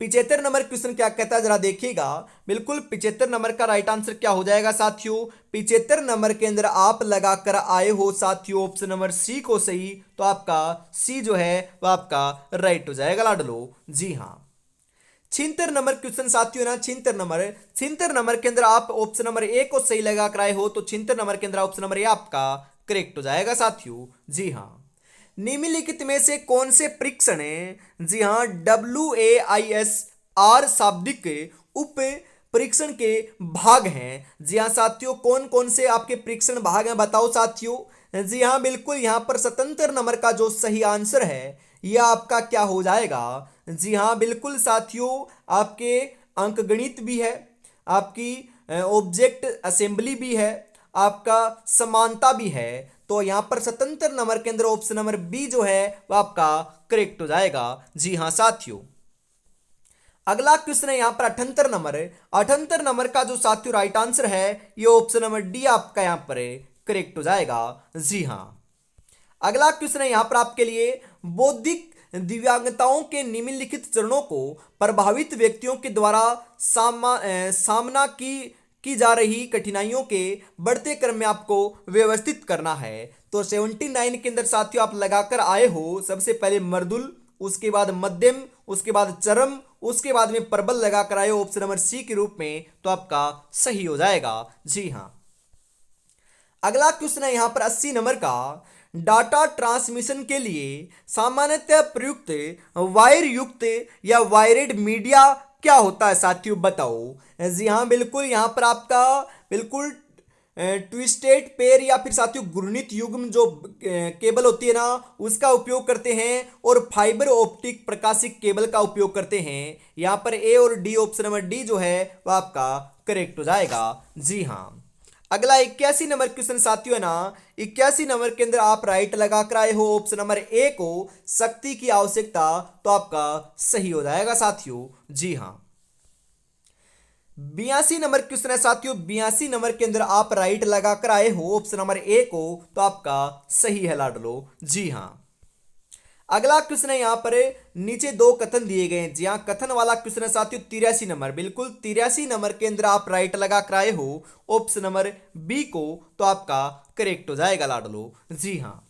75 नंबर क्वेश्चन क्या कहता है जरा देखिएगा। बिल्कुल 75 नंबर का राइट आंसर क्या हो जाएगा साथियों। 75 नंबर के अंदर आप लगाकर आए हो साथियों ऑप्शन नंबर सी को सही, तो आपका सी जो है वह आपका राइट हो जाएगा लाडलो। जी हाँ, 76 नंबर क्वेश्चन साथियों ना, 76 नंबर के अंदर आप ऑप्शन नंबर ए को सही लगा कर आए हो, तो 76 नंबर के अंदर ऑप्शन नंबर ए आपका करेक्ट हो जाएगा साथियों। जी हाँ, निम्नलिखित में से कौन से परीक्षण है। जी हाँ, WAIS शाब्दिक उप परीक्षण के भाग हैं। जी हाँ साथियों, कौन कौन से आपके परीक्षण भाग हैं बताओ साथियों। जी हाँ, बिल्कुल यहां पर 77 नंबर का जो सही आंसर है यह आपका क्या हो जाएगा। जी हाँ बिल्कुल साथियों, आपके अंकगणित भी है, आपकी ऑब्जेक्ट असेंबली भी है, आपका समानता भी है। तो यहां पर 77 नंबर के अंदर ऑप्शन नंबर बी जो है वह आपका करेक्ट हो जाएगा। जी हाँ साथियों, अगला क्वेश्चन है यहां पर 78 नंबर है। 78 नंबर का जो साथियों राइट आंसर है ये ऑप्शन नंबर डी आपका यहां पर करेक्ट हो जाएगा। जी हाँ, अगला क्वेश्चन है यहां पर आपके लिए बौद्धिक दिव्यांगताओं के निम्नलिखित चरणों को प्रभावित व्यक्तियों के द्वारा सामना की जा रही कठिनाइयों के बढ़ते क्रम में आपको व्यवस्थित करना है। तो 79 के अंदर साथियों आप लगाकर आए हो सबसे पहले मर्दुल, उसके बाद मध्यम, उसके बाद चरम, उसके बाद में प्रबल लगाकर आए हो ऑप्शन नंबर सी के रूप में, तो आपका सही हो जाएगा। जी हाँ, अगला क्वेश्चन है यहां पर 80 नंबर का। डाटा ट्रांसमिशन के लिए सामान्यतः प्रयुक्त वायर युक्त या वायरेड मीडिया क्या होता है साथियों बताओ। जी हाँ बिल्कुल, यहां पर आपका बिल्कुल ट्विस्टेड पेयर या फिर साथियों घूर्णित युग्म जो केबल होती है ना उसका उपयोग करते हैं, और फाइबर ऑप्टिक प्रकाशिक केबल का उपयोग करते हैं। यहां पर ए और डी ऑप्शन नंबर डी जो है वह आपका करेक्ट हो जाएगा। जी हाँ, अगला 81 नंबर क्वेश्चन साथियों है ना, 81 नंबर के अंदर आप राइट लगा कर आए हो ऑप्शन नंबर ए को शक्ति की आवश्यकता, तो आपका सही हो जाएगा साथियों। जी हाँ, 82 नंबर क्वेश्चन है साथियों। 82 नंबर के अंदर आप राइट लगा कर आए हो ऑप्शन नंबर ए को, तो आपका सही है लाडलो। जी हाँ, अगला क्वेश्चन है यहां पर नीचे दो कथन दिए गए हैं। जी हाँ, कथन वाला क्वेश्चन है साथियों 83 नंबर। बिल्कुल 83 नंबर के अंदर आप राइट लगा कर आए हो ऑप्शन नंबर बी को, तो आपका करेक्ट हो जाएगा लाडलो। जी हाँ,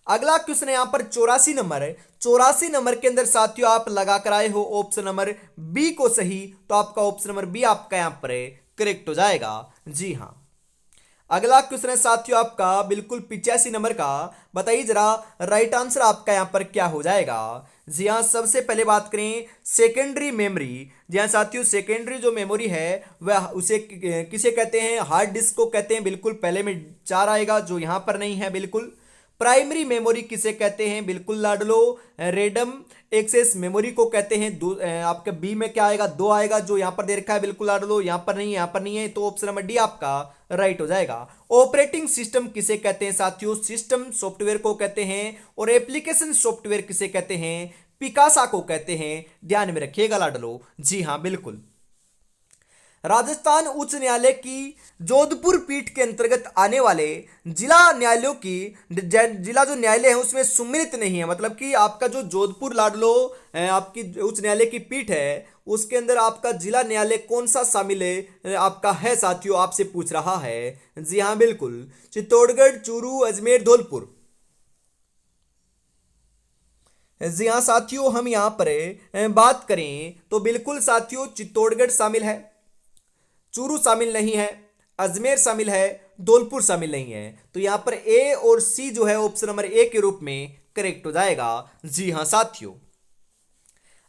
अगला क्वेश्चन है यहां पर 84 नंबर है। 84 नंबर के अंदर साथियों आप लगा कर आए हो ऑप्शन नंबर बी को सही, तो आपका ऑप्शन नंबर बी आपका यहां पर करेक्ट हो जाएगा। जी हाँ, अगला क्वेश्चन है साथियों आपका बिल्कुल 85 नंबर का। बताइए जरा राइट आंसर आपका यहां पर क्या हो जाएगा। जी हाँ, सबसे पहले बात करें सेकेंडरी मेमोरी। जी हाँ साथियों, सेकेंडरी जो मेमोरी है वह उसे किसे कहते हैं, हार्ड डिस्क को कहते हैं। बिल्कुल पहले में 4 आएगा जो यहां पर नहीं है। बिल्कुल प्राइमरी मेमोरी किसे कहते हैं, बिल्कुल लाडलो रेडम एक्सेस मेमोरी को कहते हैं। आपका बी में क्या आएगा, 2 आएगा, जो यहाँ पर दे रखा है बिल्कुल लाड लो, यहाँ पर नहीं है, यहाँ पर नहीं है, तो ऑप्शन नंबर डी आपका राइट हो जाएगा। ऑपरेटिंग सिस्टम किसे कहते हैं साथियों, सिस्टम सॉफ्टवेयर को कहते हैं। और एप्लीकेशन सॉफ्टवेयर किसे कहते हैं, पिकासा को कहते हैं। ध्यान में रखिएगा लाडलो, जी हाँ बिल्कुल। राजस्थान उच्च न्यायालय की जोधपुर पीठ के अंतर्गत आने वाले जिला न्यायालयों की जिला जो न्यायालय है उसमें सम्मिलित नहीं है, मतलब कि आपका जो जोधपुर लाडलो आपकी उच्च न्यायालय की पीठ है उसके अंदर आपका जिला न्यायालय कौन सा शामिल है आपका है साथियों, आपसे पूछ रहा है। जी हाँ बिल्कुल, चित्तौड़गढ़, चूरू, अजमेर, धौलपुर। जी हाँ साथियों, हम यहाँ पर बात करें तो बिल्कुल साथियों चित्तौड़गढ़ शामिल है, चूरू शामिल नहीं है, अजमेर शामिल है, धौलपुर शामिल नहीं है। तो यहां पर ए और सी जो है ऑप्शन नंबर ए के रूप में करेक्ट हो जाएगा। जी हां साथियों,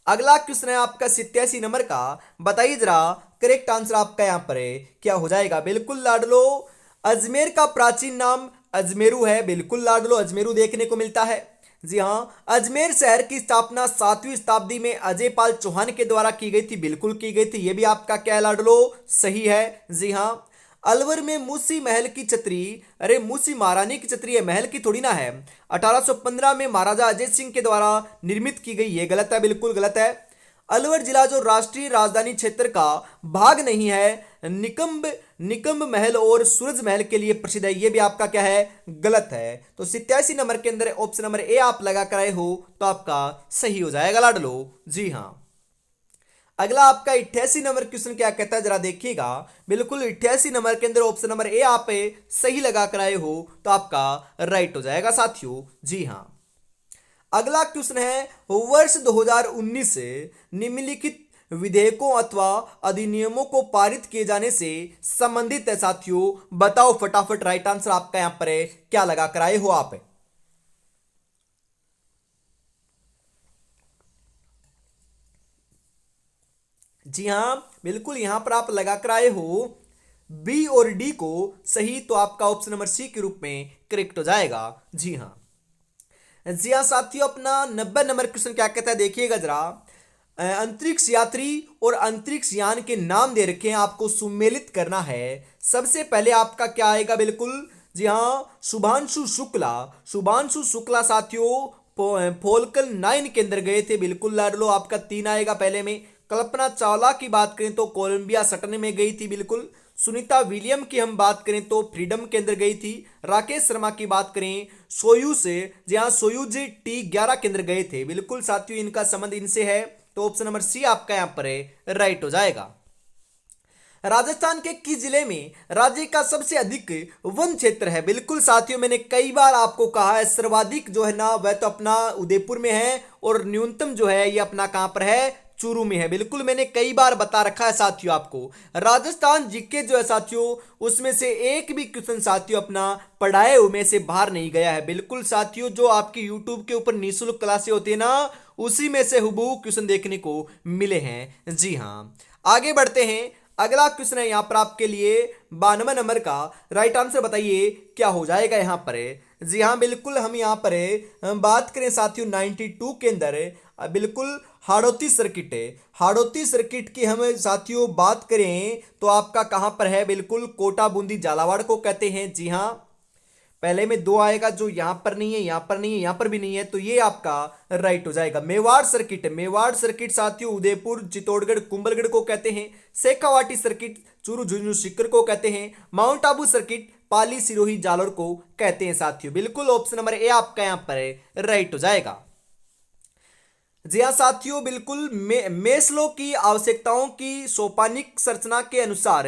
अगला क्वेश्चन है आपका 87 नंबर का। बताइए जरा करेक्ट आंसर आपका यहां पर है क्या हो जाएगा। बिल्कुल लाडलो, अजमेर का प्राचीन नाम अजमेरू है। बिल्कुल लाडलो, अजमेरू देखने को मिलता है। जी हाँ, अजमेर शहर की स्थापना 7वीं शताब्दी में अजय पाल चौहान के द्वारा की गई थी। बिल्कुल की गई थी, ये भी आपका क्या है लाडलो, सही है। जी हाँ, अलवर में मूसी महल की छतरी, अरे मूसी महारानी की छतरी है, महल की थोड़ी ना है, 1815 में महाराजा अजय सिंह के द्वारा निर्मित की गई, ये गलत है, बिल्कुल गलत है। अलवर जिला जो राष्ट्रीय राजधानी क्षेत्र का भाग नहीं है, निकंब निकंब महल और सूरज महल के लिए प्रसिद्ध है, ये भी आपका क्या है, गलत है। तो 87 नंबर के अंदर ऑप्शन नंबर ए आप लगा कर आए हो तो आपका सही हो जाएगा लाडलो। जी हाँ, अगला आपका 88 नंबर क्वेश्चन क्या कहता है जरा देखिएगा। बिल्कुल 88 नंबर के अंदर ऑप्शन नंबर ए आप सही लगा कर आए हो तो आपका राइट हो जाएगा साथियों। जी हाँ, अगला क्वेश्चन है वर्ष 2019 से निम्नलिखित विधेयकों अथवा अधिनियमों को पारित किए जाने से संबंधित है साथियों। बताओ फटाफट, राइट आंसर आपका यहां पर है क्या लगा कर आए हो आप। जी हाँ बिल्कुल, यहां पर आप लगा कर आए हो बी और डी को सही, तो आपका ऑप्शन नंबर सी के रूप में करेक्ट हो जाएगा। जी हाँ, जी हाँ साथियों, अपना 90 नंबर क्वेश्चन क्या कहता है देखिएगा जरा। अंतरिक्ष यात्री और अंतरिक्ष यान के नाम दे रखे हैं, आपको सुमेलित करना है। सबसे पहले आपका क्या आएगा, बिल्कुल जी हाँ, शुभांशु शुक्ला। शुभांशु शुक्ला साथियों फोल्कन 9 के अंदर गए थे। बिल्कुल लाडलो, आपका 3 आएगा पहले में। कल्पना चावला की बात करें तो कोलंबिया सटन में गई थी। बिल्कुल, सुनीता विलियम की हम बात करें तो फ्रीडम के अंदर गई थी। राकेश शर्मा की बात करें सोयूज से, जहां सोयूज T11 के अंदर गए थे। बिल्कुल साथियों, इनका संबंध इनसे है, तो ऑप्शन नंबर सी आपका यहां पर है राइट हो जाएगा। राजस्थान के किस जिले में राज्य का सबसे अधिक वन क्षेत्र है। बिल्कुल साथियों, मैंने कई बार आपको कहा है सर्वाधिक जो है ना वह तो अपना उदयपुर में है, और न्यूनतम जो है ये अपना कहां पर है, चूरू में है। बिल्कुल मैंने कई बार बता रखा है साथियों आपको। राजस्थान जीके जो है साथियों उसमें से एक भी क्वेश्चन साथियों अपना पढ़ाए हुए में से बाहर नहीं गया है। बिल्कुल साथियों, जो आपकी यूट्यूब के ऊपर निःशुल्क क्लासें होती है ना, उसी में से हुबहू क्वेश्चन देखने को मिले हैं। जी हाँ, आगे बढ़ते हैं। अगला क्वेश्चन है यहाँ पर आपके लिए 92 नंबर का। राइट आंसर बताइए क्या हो जाएगा यहाँ पर। जी हाँ बिल्कुल, हम यहाँ पर बात करें साथियों 92 के अंदर बिल्कुल हाड़ौती सर्किट है। हाड़ौती सर्किट की हम साथियों बात करें तो आपका कहाँ पर है, बिल्कुल कोटा, बूंदी, झालावाड़ को कहते हैं। जी हाँ, पहले में 2 आएगा, जो यहां पर नहीं है, यहां पर नहीं है, यहां पर भी नहीं है, तो ये आपका राइट हो जाएगा। मेवाड़ सर्किट है। मेवाड़ सर्किट साथियों उदयपुर, चित्तौड़गढ़, कुंभलगढ़ को कहते हैं। शेखावाटी सर्किट चूरू, झुंझुनू, सीकर को कहते हैं। माउंट आबू सर्किट पाली, सिरोही, जालोर को कहते हैं साथियों। बिल्कुल ऑप्शन नंबर ए आपका यहां पर है राइट हो जाएगा। जी हाँ साथियों, बिल्कुल मेस्लो की आवश्यकताओं की सोपानिक संरचना के अनुसार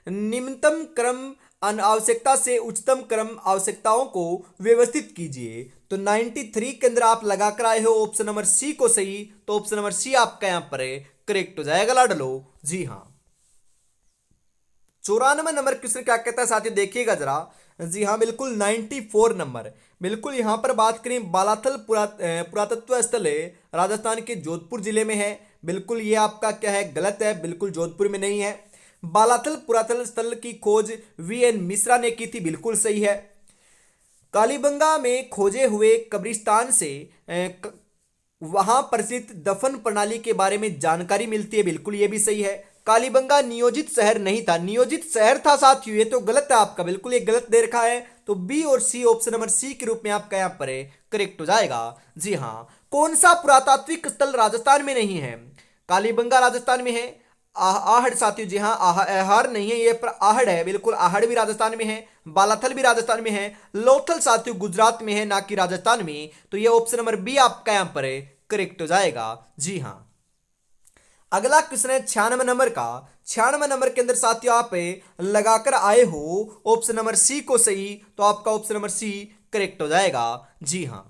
निम्नतम क्रम आवश्यकता से उच्चतम क्रम आवश्यकताओं को व्यवस्थित कीजिए। तो 93 के अंदर आप लगा कर आए हो ऑप्शन नंबर सी को सही, तो ऑप्शन नंबर सी आपका यहां पर करेक्ट हो जाएगा लाडलो। जी हाँ, 94 नंबर क्वेश्चन क्या कहता है साथियों देखिएगा जरा। जी हाँ बिल्कुल, 94 नंबर। बिल्कुल यहाँ पर बात करें बालाथल पुरातत्व स्थल है, राजस्थान के जोधपुर जिले में है। बिल्कुल ये आपका क्या है, गलत है, बिल्कुल जोधपुर में नहीं है। बालाथल पुरातत्व स्थल की खोज VN मिश्रा ने की थी। बिल्कुल सही है। कालीबंगा में खोजे हुए कब्रिस्तान से वहां प्रचलित दफन प्रणाली के बारे में जानकारी मिलती है। बिल्कुल ये भी सही है। कालीबंगा नियोजित शहर नहीं था, नियोजित शहर था साथियों, ये तो गलत है आपका, बिल्कुल ये गलत दे रखा है। तो बी और सी, ऑप्शन नंबर सी के रूप में आपका यहाँ पर करेक्ट हो जाएगा। जी हाँ। कौन सा पुरातात्विक स्थल राजस्थान में नहीं है? कालीबंगा राजस्थान में है। आहड़ साथियों, जी हाँ, आहड़ नहीं है ये, पर आहड़ है, बिल्कुल आहड़ भी राजस्थान में है। बालाथल भी राजस्थान में है। लोथल साथियों गुजरात में है, ना कि राजस्थान में। तो ये ऑप्शन नंबर बी आपका यहां पर करेक्ट हो जाएगा। जी हाँ। अगला क्वेश्चन है 96 नंबर का। 96 नंबर के अंदर साथियों आप लगाकर आए हो ऑप्शन नंबर सी को सही, तो आपका ऑप्शन नंबर सी करेक्ट हो जाएगा। जी हाँ।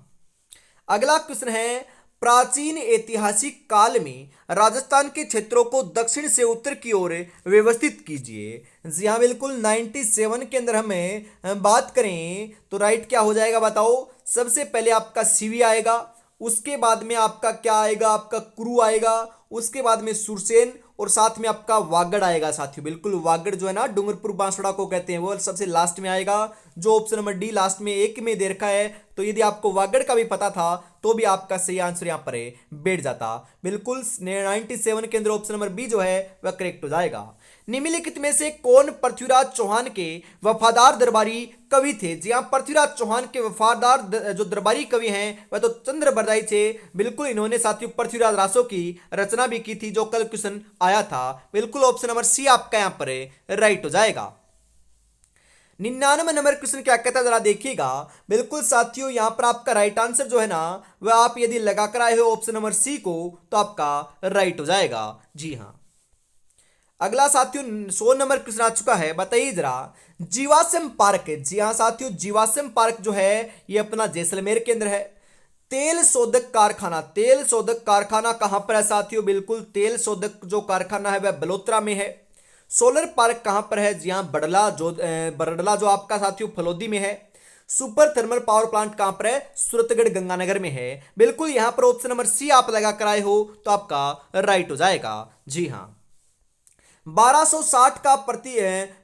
अगला क्वेश्चन है, प्राचीन ऐतिहासिक काल में राजस्थान के क्षेत्रों को दक्षिण से उत्तर की ओर व्यवस्थित कीजिए। जी हाँ, बिल्कुल 97 के अंदर हमें बात करें तो राइट क्या हो जाएगा बताओ। सबसे पहले आपका सीवी आएगा, उसके बाद में आपका क्या आएगा, आपका कुरु आएगा, उसके बाद में सुरसेन, और साथ में आपका वागड़ आएगा साथियों। बिल्कुल वागड़ जो है ना, डूंगरपुर बांसवाड़ा को कहते हैं, वो सबसे लास्ट में आएगा, जो ऑप्शन नंबर डी लास्ट में एक में दे रखा है। तो यदि आपको वागड़ का भी पता था तो भी आपका सही आंसर यहाँ पर बैठ जाता। बिल्कुल 97 के अंदर ऑप्शन नंबर बी जो है वह करेक्ट हो जाएगा। निम्नलिखित में से कौन पृथ्वीराज चौहान के वफादार दरबारी कवि थे? जी हाँ, पृथ्वीराज चौहान के वफादार जो दरबारी कवि हैं वह तो चंद्र बरदाई थे। बिल्कुल इन्होंने साथियों पृथ्वीराज रासो की रचना भी की थी, जो कल क्वेश्चन आया था। बिल्कुल ऑप्शन नंबर सी आपका यहाँ पर राइट हो जाएगा। 99 नंबर क्वेश्चन क्या कहता है जरा देखिएगा। बिल्कुल साथियों यहाँ पर आपका राइट आंसर जो है ना, वह आप यदि लगाकर आए हो ऑप्शन नंबर सी को, तो आपका राइट हो जाएगा। जी हाँ। अगला साथियों 100 नंबर क्वेश्चन आ चुका है, बताइए जरा। जीवाश्म पार्क, जी हाँ साथियों, जीवाश्म पार्क जो है ये अपना जैसलमेर के अंदर है। तेल शोधक कारखाना, तेल शोधक कारखाना कहां पर है साथियों? बिल्कुल तेल शोधक जो कारखाना है वह बलोत्रा में है। सोलर पार्क कहां पर है? जी हाँ, बरडला जो आपका साथियों फलोदी में है। सुपर थर्मल पावर प्लांट कहां पर है? सूरतगढ़ गंगानगर में है। बिल्कुल यहां पर ऑप्शन नंबर सी आप लगा कर आए हो, तो आपका राइट हो जाएगा। जी हाँ। 1260 का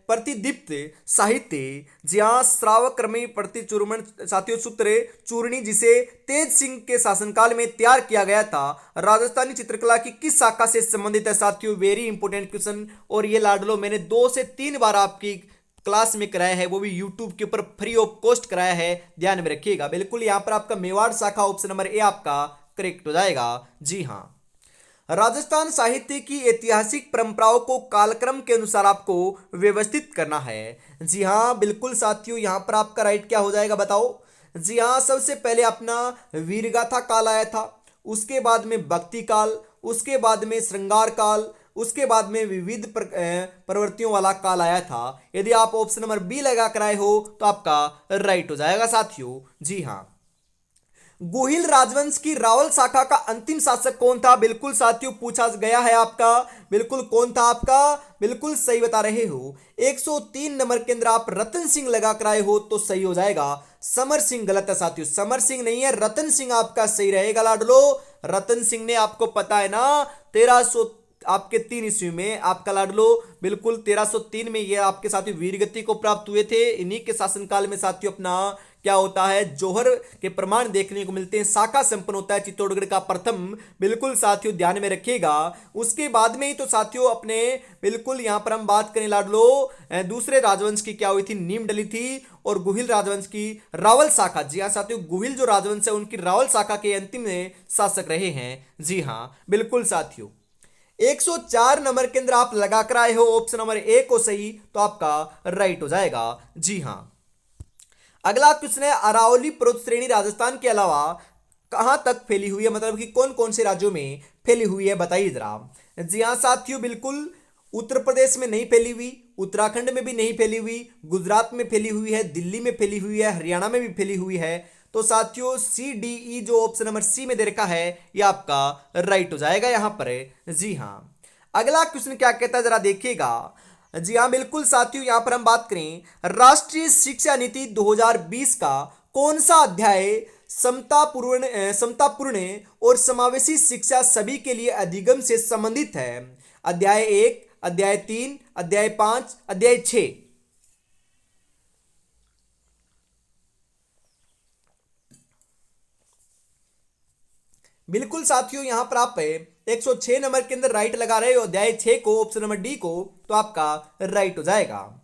प्रतिदीप्त साहित्य, जहां श्रावकर्मी प्रतिचूर्मण साथियों सूत्र चूर्णी, जिसे तेज सिंह के शासनकाल में तैयार किया गया था, राजस्थानी चित्रकला की किस शाखा से संबंधित है साथियों? Very important question. और ये लाडलो मैंने 2 से 3 बार आपकी क्लास में कराया है, वो भी यूट्यूब के ऊपर फ्री ऑफ कॉस्ट कराया है, ध्यान में रखिएगा। बिल्कुल यहां पर आपका मेवाड़ शाखा ऑप्शन नंबर ए आपका करेक्ट हो जाएगा। जी हाँ। राजस्थान साहित्य की ऐतिहासिक परंपराओं को कालक्रम के अनुसार आपको व्यवस्थित करना है। जी हाँ, बिल्कुल साथियों यहाँ पर आपका राइट क्या हो जाएगा बताओ। जी हाँ, सबसे पहले अपना वीरगाथा काल आया था, उसके बाद में भक्ति काल, उसके बाद में श्रृंगार काल, उसके बाद में विविध प्रवृत्तियों वाला काल आया था। यदि आप ऑप्शन नंबर बी लगा कर आए हो तो आपका राइट हो जाएगा साथियों। जी हाँ। गुहिल राजवंश की रावल शाखा का अंतिम शासक कौन था? बिल्कुल साथियों पूछा गया है आपका, बिल्कुल कौन था आपका? बिल्कुल सही बता रहे हो। 103 नंबर के अंदर आप रतन सिंह लगा कर आए हो तो सही हो जाएगा। समर सिंह गलत है साथियों, समर सिंह नहीं है, रतन सिंह आपका सही रहेगा लाडलो। रतन सिंह ने, आपको पता है ना, 1300 आपके 3 ईस्वी में आपका लाडलो, बिल्कुल 1303 में ये आपके साथियों वीरगति को प्राप्त हुए थे। इन्हीं के शासनकाल में साथियों अपना क्या होता है, जौहर के प्रमाण देखने को मिलते हैं, शाखा संपन्न होता है चित्तौड़गढ़ का प्रथम। बिल्कुल साथियों ध्यान में रखिएगा। उसके बाद में ही तो साथियों अपने, बिल्कुल यहां पर हम बात करें लाडलो, दूसरे राजवंश की क्या हुई थी, नीम डली थी, और गुहिल राजवंश की रावल शाखा। जी हाँ साथियों, गुहिल जो राजवंश है उनकी रावल शाखा के अंतिम शासक रहे हैं। जी हाँ बिल्कुल साथियों। 104 नंबर के अंदर आप लगाकर आए हो ऑप्शन नंबर ए को सही, तो आपका राइट हो जाएगा। जी हाँ। अगला क्वेश्चन है, अरावली पर्वत श्रेणी राजस्थान के अलावा कहां तक फैली हुई है, मतलब कि कौन कौन से राज्यों में फैली हुई है, बताइए जरा। जी हाँ साथियों, बिल्कुल उत्तर प्रदेश में नहीं फैली हुई, उत्तराखंड में भी नहीं फैली हुई, गुजरात में फैली हुई है, दिल्ली में फैली हुई है, हरियाणा में भी फैली हुई है। तो साथियों सी डी ई जो ऑप्शन नंबर सी में दे रखा है, ये आपका राइट हो जाएगा यहां पर। जी हाँ। अगला क्वेश्चन क्या कहता है जरा देखिएगा। जी हाँ बिल्कुल साथियों, यहां पर हम बात करें राष्ट्रीय शिक्षा नीति 2020 का कौन सा अध्याय समतापूर्ण और समावेशी शिक्षा सभी के लिए अधिगम से संबंधित है? अध्याय 1, अध्याय 3, अध्याय 5, अध्याय 6। बिल्कुल साथियों, यहां पर आप 106 नंबर के अंदर राइट लगा रहे हो अध्याय 6 को, ऑप्शन नंबर डी को, तो आपका राइट हो जाएगा।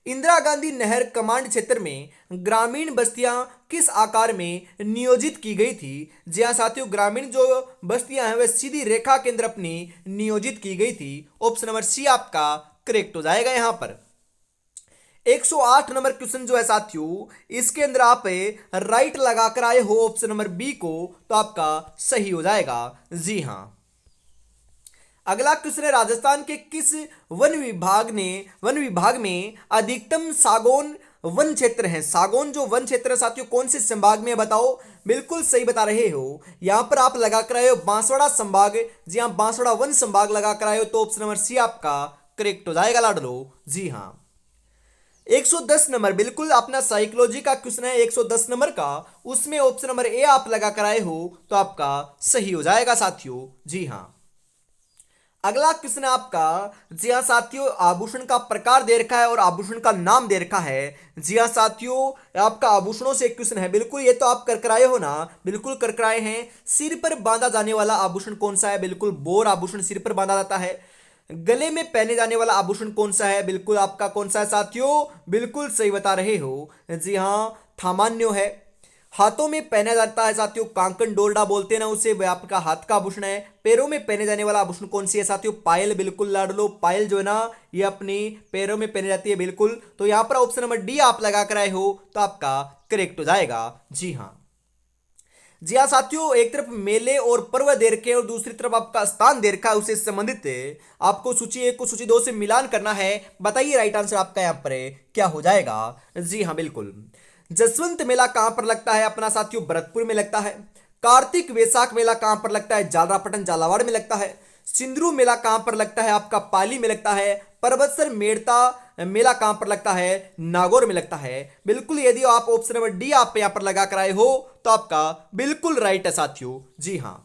इंदिरा गांधी नहर कमांड क्षेत्र में ग्रामीण बस्तियां किस आकार में नियोजित की गई थी? जी हाँ साथियों, ग्रामीण जो बस्तियां हैं वह सीधी रेखा के अंदर अपनी नियोजित की गई थी। ऑप्शन नंबर सी आपका करेक्ट हो जाएगा। यहां पर 108 नंबर क्वेश्चन जो है साथियों, इसके अंदर आप राइट लगाकर आए हो ऑप्शन नंबर बी को, तो आपका सही हो जाएगा। जी हां। अगला क्वेश्चन है, राजस्थान के किस वन विभाग में अधिकतम सागौन वन क्षेत्र है? सागौन जो वन क्षेत्र है साथियों, कौन से संभाग में है बताओ? बिल्कुल सही बता रहे हो। यहां पर आप लगा कर आए हो बांसवाड़ा संभाग। जी हाँ, बांसवाड़ा वन संभाग लगा कर आए हो, तो ऑप्शन नंबर सी आपका करेक्ट हो जाएगा लाडलो। जी हाँ। 110 नंबर, बिल्कुल अपना साइकोलॉजी का क्वेश्चन है 110 नंबर का, उसमें ऑप्शन नंबर ए आप लगा कर आए हो, तो आपका सही हो जाएगा साथियों। जी हां। अगला क्वेश्चन है आपका, जी हाँ साथियों, आभूषण का प्रकार दे रखा है और आभूषण का नाम दे रखा है। जी हाँ साथियों, आपका आभूषणों से एक क्वेश्चन है, बिल्कुल ये तो आप कर कराए हो ना, बिल्कुल कर कराए हैं। सिर पर बांधा जाने वाला आभूषण कौन सा है? बिल्कुल बोर आभूषण सिर पर बांधा जाता है। गले में पहने जाने वाला आभूषण कौन सा है? बिल्कुल आपका कौन सा है साथियों? बिल्कुल सही बता रहे हो। जी हाँ, थामान्यो है। हाथों में पहना जाता है साथियों, कांकन डोरडा बोलते हैं ना उसे, वह आपका हाथ का आभूषण है। पैरों में पहने जाने वाला आभूषण कौन सी है साथियों? पायल, बिल्कुल लाडलो, पायल जो है ना ये अपनी पैरों में पहनी जाती है बिल्कुल। तो यहां पर ऑप्शन नंबर डी आप लगा कर आए हो, तो आपका करेक्ट हो जाएगा। जी हाँ। जी हाँ साथियों, एक तरफ मेले और पर्व दे रखे हैं और दूसरी तरफ आपका स्थान दे रखा है, उससे संबंधित है। आपको सूची 1 को सूची 2 से मिलान करना है। बताइए राइट आंसर आपका यहाँ पर है, क्या हो जाएगा? जी हाँ बिल्कुल। जसवंत मेला कहां पर लगता है अपना साथियों? भरतपुर में लगता है। कार्तिक वैसाख मेला कहां पर लगता है? जालरापटन झालावाड़ में लगता है। सिंदरू मेला कहां पर लगता है? आपका पाली में लगता है। परबतसर मेड़ता मेला कहां पर लगता है? नागौर में लगता है। बिल्कुल, यदि आप ऑप्शन नंबर डी आप यहां पर लगा कर आए हो, तो आपका बिल्कुल राइट है साथियों। जी हां।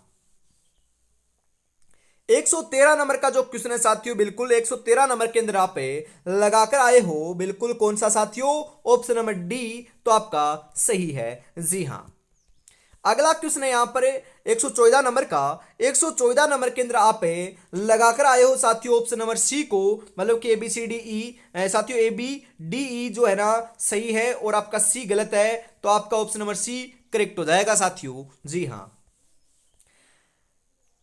113 नंबर का जो क्वेश्चन है साथियों, बिल्कुल 113 नंबर के अंदर आप लगाकर आए हो, बिल्कुल कौन सा साथियों? ऑप्शन नंबर डी, तो आपका सही है। जी हां। अगला क्वेश्चन है यहां पर 114 नंबर का। 114 नंबर के अंदर आप लगाकर आए हो साथियों ऑप्शन नंबर सी को, मतलब कि A B C D E साथियों, ए बी डी ई जो है ना सही है और आपका सी गलत है, तो आपका ऑप्शन नंबर सी करेक्ट हो जाएगा साथियों। जी हां।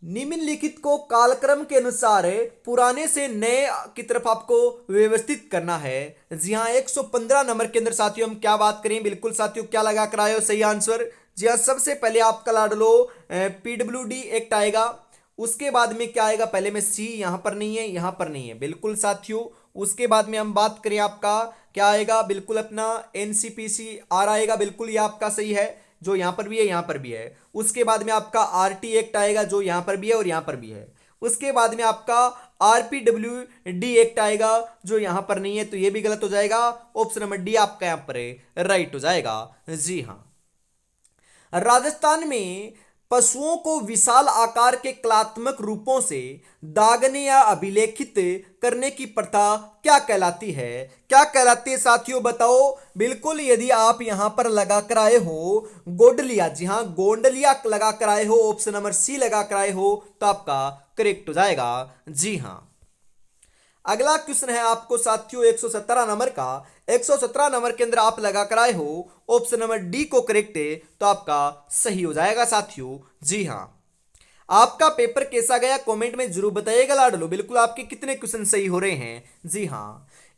निम्नलिखित को कालक्रम के अनुसार पुराने से नए की तरफ आपको व्यवस्थित करना है। जी हाँ, 115 नंबर के अंदर साथियों हम क्या बात करें? बिल्कुल साथियों, क्या लगा कर आए हो सही आंसर? जी हाँ, सबसे पहले आपका लाडलो पीडब्ल्यूडी एक्ट आएगा। उसके बाद में क्या आएगा? पहले में सी, यहां पर नहीं है, यहां पर नहीं है बिल्कुल साथियों। उसके बाद में हम बात करें आपका क्या आएगा? बिल्कुल अपना एनसीपीसी आर आएगा, बिल्कुल ये आपका सही है, जो यहां पर भी है यहां पर भी है। उसके बाद में आपका आरटी एक्ट आएगा, जो यहां पर भी है और यहां पर भी है। उसके बाद में आपका आरपीडब्ल्यू डी एक्ट आएगा, जो यहां पर नहीं है, तो ये भी गलत हो जाएगा। ऑप्शन नंबर डी आपका यहां पर है, राइट हो जाएगा। जी हां। राजस्थान में पशुओं को विशाल आकार के कलात्मक रूपों से दागने या अभिलेखित करने की प्रथा क्या कहलाती है? क्या कहलाती है साथियों बताओ? बिल्कुल, यदि आप यहां पर लगा कर आए हो गोंडलिया, जी हां गोंडलिया लगा कर आए हो, ऑप्शन नंबर सी लगा कर आए हो, तो आपका करेक्ट हो जाएगा। जी हां। अगला क्वेश्चन है आपको साथियों 117 नंबर का। 117 नंबर के अंदर आप लगा कर आए हो ऑप्शन नंबर डी को करेक्ट है, तो आपका सही हो जाएगा साथियों। जी हां। आपका पेपर कैसा गया कमेंट में जरूर बताइएगा लाडलो, बिल्कुल आपके कितने क्वेश्चन सही हो रहे हैं। जी हां।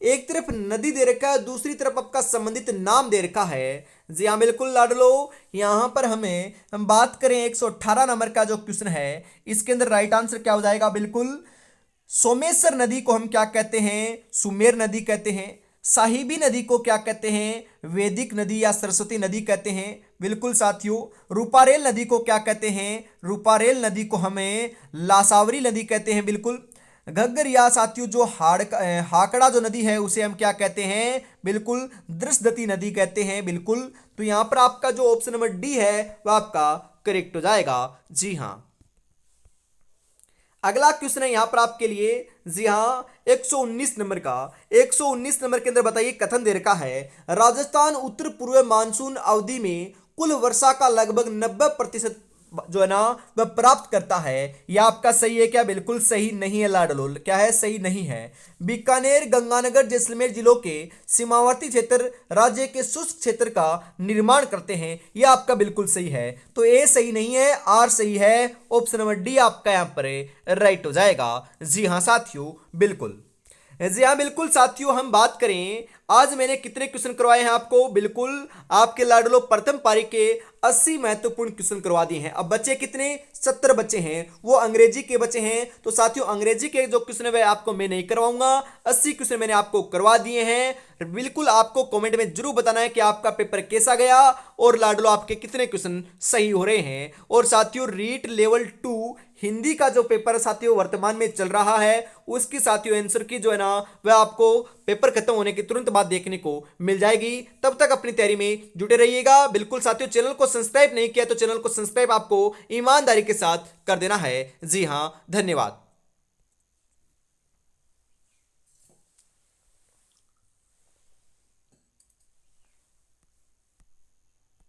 एक तरफ नदी दे रखा है, दूसरी तरफ आपका संबंधित नाम दे रखा है। जी हाँ बिल्कुल लाडलो, यहां पर हम बात करें 118 नंबर का जो क्वेश्चन है, इसके अंदर राइट आंसर क्या हो जाएगा? बिल्कुल सोमेश्वर नदी को हम क्या कहते हैं? सुमेर नदी कहते हैं। साहिबी नदी को क्या कहते हैं? वैदिक नदी या सरस्वती नदी कहते हैं। बिल्कुल साथियों। रूपारेल नदी को क्या कहते हैं? रूपारेल नदी को हमें लासावरी नदी कहते हैं। बिल्कुल। घग्गर या साथियों जो हाकड़ा जो नदी है उसे हम क्या कहते हैं? बिल्कुल दृशदती नदी कहते हैं। बिल्कुल। तो यहां पर आपका जो ऑप्शन नंबर डी है वह आपका करेक्ट हो जाएगा। जी हां। अगला क्वेश्चन है यहां पर आपके लिए। जी हां, 119 नंबर का। 119 नंबर के अंदर बताइए, कथन दे रखा है राजस्थान उत्तर पूर्व मानसून अवधि में कुल वर्षा का लगभग 90% जो है ना वह प्राप्त करता है। यह आपका सही है क्या? बिल्कुल सही नहीं है लाडलो, क्या है? सही नहीं है। बीकानेर, गंगानगर, जैसलमेर जिलों के सीमावर्ती क्षेत्र राज्य के शुष्क क्षेत्र का निर्माण करते हैं। यह आपका बिल्कुल सही है। तो ए सही नहीं है, आर सही है। ऑप्शन नंबर डी आपका यहां पर राइट हो जाएगा। जी हाँ साथियों, बिल्कुल। जी हाँ बिल्कुल साथियों, हम बात करें आज मैंने कितने क्वेश्चन करवाए हैं आपको। बिल्कुल आपके लाडलो प्रथम पारी के 80 महत्वपूर्ण क्वेश्चन करवा दिए हैं। अब बचे कितने? 70 बचे हैं, वो अंग्रेजी के बचे हैं। तो साथियों अंग्रेजी के जो क्वेश्चन है वह आपको मैं नहीं करवाऊंगा, 80 क्वेश्चन मैंने आपको करवा दिए हैं। बिल्कुल आपको कमेंट में जरूर बताना है कि आपका पेपर कैसा गया और लाडलो आपके कितने क्वेश्चन सही हो रहे हैं। और साथियों रीट लेवल 2 हिंदी का जो पेपर साथियों वर्तमान में चल रहा है उसकी साथियों आंसर की जो है ना वह आपको पेपर खत्म होने के तुरंत बाद देखने को मिल जाएगी। तब तक अपनी तैयारी में जुटे रहिएगा। बिल्कुल साथियों चैनल को सब्सक्राइब नहीं किया तो चैनल को सब्सक्राइब आपको ईमानदारी के साथ कर देना है। जी हाँ, धन्यवाद।